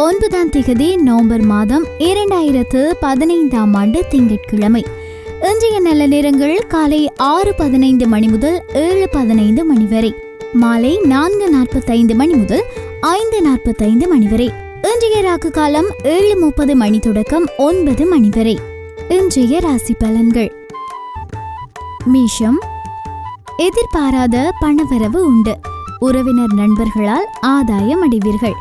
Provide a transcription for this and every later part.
9ஆம் தேதி நவம்பர் மாதம் 2015 திங்கட்கிழமை. இன்றைய நல்ல நேரங்கள் காலை 6:15 மணி முதல் 7:15 மணி வரை, மாலை 4:45 மணி முதல் 5:45 மணி வரை. இன்றைய ராகு காலம் 7:30 மணி தொடக்கம் 9 மணி வரை. இன்றைய ராசி பலன்கள். மேஷம். எதிர்பாராத பணவரவு உண்டு. உறவினர் நண்பர்களால் ஆதாயம் அடைவீர்கள்.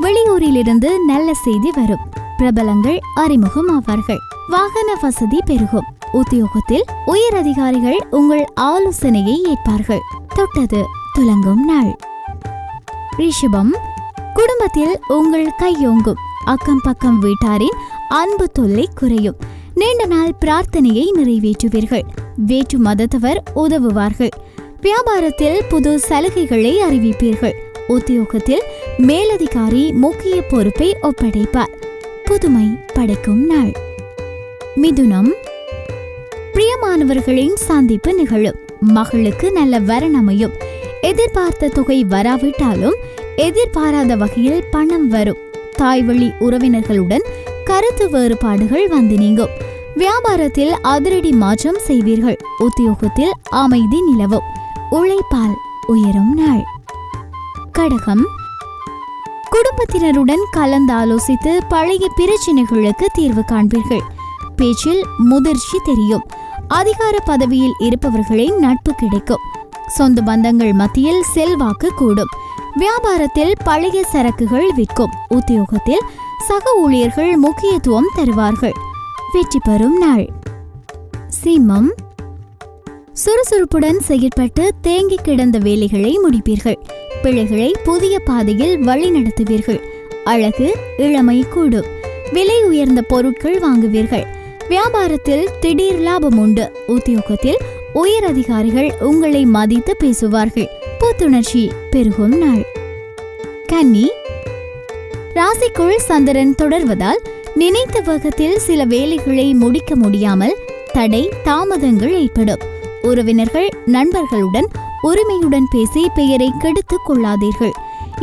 வெளியூரிலிருந்து நல்ல செய்தி வரும். பிரபலங்கள் அறிமுகம் ஆவார்கள். வாகன வசதி பெருகும். உத்தியோகத்தில் உயர் அதிகாரிகள் உங்கள் ஆலோசனையை ஏற்பார்கள். தொட்டது துலங்கும் நாள். ரிஷபம். குடும்பத்தில் உங்கள் கையோங்கும். அக்கம் பக்கம் வீட்டாரின் அன்பு தொல்லை குறையும். நீண்ட நாள் பிரார்த்தனையை நிறைவேற்றுவீர்கள். வேற்று மதத்தவர் உதவுவார்கள். வியாபாரத்தில் புது சலுகைகளை அறிவிப்பீர்கள். உத்தியோகத்தில் மேலதிகாரி முக்கிய பொறுப்பை ஒப்படைப்பார். புதுமை படைக்கும் நாள். மிதுனம். பிரியமானவர்களின் சந்திப்பு நிகழும். மகளுக்கு நல்ல வரன் அமையும். எதிர்பார்த்த தொகை வராவிட்டாலும் எதிர்பாராத வகையில் பணம் வரும். தாய்வழி உறவினர்களுடன் கருத்து வேறுபாடுகள் வந்து நீங்கும். வியாபாரத்தில் அதிரடி மாற்றம் செய்வீர்கள். உத்தியோகத்தில் அமைதி நிலவும். உழைப்பால் உயரும் நாள். கடகம். குடும்பத்தினருடன் கலந்தாலோசித்து பழைய பிரச்சனைகளுக்கு தீர்வு காண்பீர்கள். பேச்சில் முதிர்ச்சி தெரியும். அதிகார பதவியில் இருப்பவர்களின் நட்பு கிடைக்கும். சொந்த பந்தங்கள் மத்தியில் செல்வாக்கு கூடும். வியாபாரத்தில் பழைய சரக்குகள் விற்கும். உத்தியோகத்தில் சக ஊழியர்கள் முக்கியத்துவம் தருவார்கள். வெற்றி பெறும் நாள். சிம்மம். சுறுசுறுப்புடன் செயற்பட்டு தேங்கி கிடந்த வேலைகளை முடிப்பீர்கள். பிள்ளைகளை புதிய பாதையில் வழி நடத்துவீர்கள். அழகு இளமை கூடும். விலை உயர்ந்த பொருட்கள் வாங்குவீர்கள். வியாபாரத்தில் திடீர் லாபம் உண்டு. உத்தியோகத்தில் உயர் அதிகாரிகள் உங்களை மதித்து பேசுவார்கள். புத்துணர்ச்சி பெருகும் நாள். கன்னி. ராசிக்குள் சந்திரன் தொடர்வதால் நினைத்த வேகத்தில் சில வேலைகளை முடிக்க முடியாமல் தடை தாமதங்கள் ஏற்படும். உறவினர்கள் நண்பர்களுடன் உரிமையுடன் பேசி பெயரை கெடுத்துக் கொள்ளாதீர்கள்.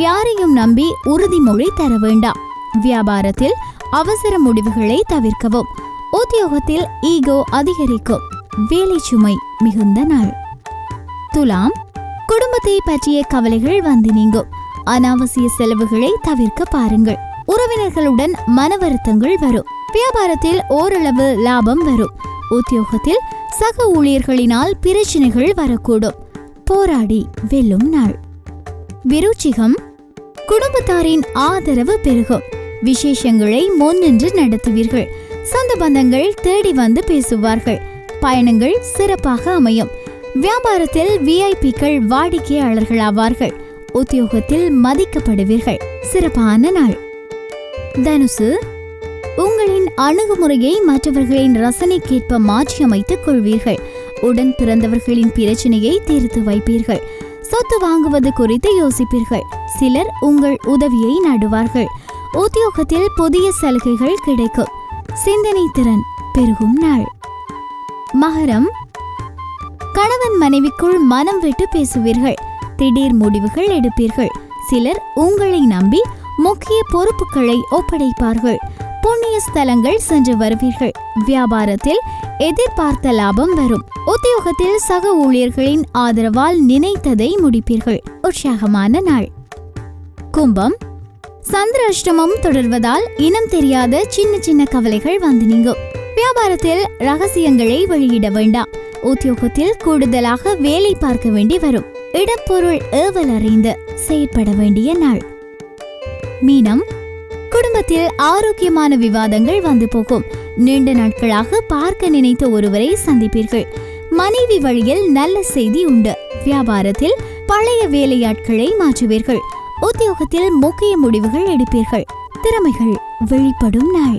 யாரையும் நம்பி உறுதிமொழி தர வேண்டாம். வியாபாரத்தில் அவசர முடிவுகளை தவிர்க்கவும். உத்தியோகத்தில் ஈகோ அதிகரிக்கும். வேலை சுமை மிகுந்த நாள். துலாம். குடும்பத்தை பற்றிய கவலைகள் வந்து நீங்கும். அனாவசிய செலவுகளை தவிர்க்க பாருங்கள். உறவினர்களுடன் மன வருத்தங்கள் வரும். வியாபாரத்தில் ஓரளவு லாபம் வரும். உத்தியோகத்தில் சக ஊழியர்களினால் பிரச்சனைகள் வரக்கூடும். போராடி வெல்லும் நாள். விருச்சிகம். குடும்பத்தாரின் ஆதரவு பெருகும். விசேஷங்களை முன்னின்று நடத்துவீர்கள். சொந்த பந்தங்கள் தேடி வந்து பேசுவார்கள். பயணங்கள் சிறப்பாக அமையும். வியாபாரத்தில் விஐபிக்கள் வாடிக்கையாளர்கள் ஆவார்கள். உத்தியோகத்தில் மதிக்கப்படுவீர்கள். சிறப்பான நாள். தனுசு. உங்களின் அணுகுமுறையை மற்றவர்களின் ரசனைக்கேற்ப மாற்றியமைத்துக் கொள்வீர்கள். உடன் பிறந்தவர்களின் பிரச்சனையை தீர்த்து வைப்பீர்கள். சொத்து வாங்குவது குறித்து யோசிப்பீர்கள். சிலர் உங்கள் உதவியை நாடுவார்கள். உத்தியோகத்தில் புதிய சலுகைகள் கிடைக்கும். சிந்தனை திறன் பெருகும் நாள். மகரம். கணவன் மனைவிக்குள் மனம் விட்டு பேசுவீர்கள். திடீர் முடிவுகள் எடுப்பீர்கள். சிலர் உங்களை நம்பி முக்கிய பொறுப்புகளை ஒப்படைப்பார்கள். புண்ணிய ஸ்தலங்கள் சென்று வருவீர்கள். வியாபாரத்தில் எதிர்பார்த்த லாபம் வரும். உத்தியோகத்தில் சக ஊழியர்களின் ஆதரவால் நினைத்ததை முடிப்பீர்கள். உற்சாகமான நாள். கும்பம். சந்திர அஷ்டமம் தொடர்வதால் இனம் தெரியாத சின்ன சின்ன கவலைகள் வந்து நீங்கும். வியாபாரத்தில் ரகசியங்களை வெளியிட வேண்டாம். உத்தியோகத்தில் கூடுதலாக வேலை பார்க்க வேண்டி வரும். இடப்பொருள் ஏவல் அறிந்து செயற்பட வேண்டிய நாள். மீனம். குடும்பத்தில் ஆரோக்கியமான விவாதங்கள் வந்து போகும். நீண்ட நாட்களாக பார்க்க நினைத்த ஒருவரை சந்திப்பீர்கள். மனைவி வழியில் நல்ல செய்தி உண்டு. வியாபாரத்தில் பழைய வேலையாட்களை மாற்றுவீர்கள். உத்தியோகத்தில் முக்கிய முடிவுகள் எடுப்பீர்கள். திறமைகள் வெளிப்படும் நாள்.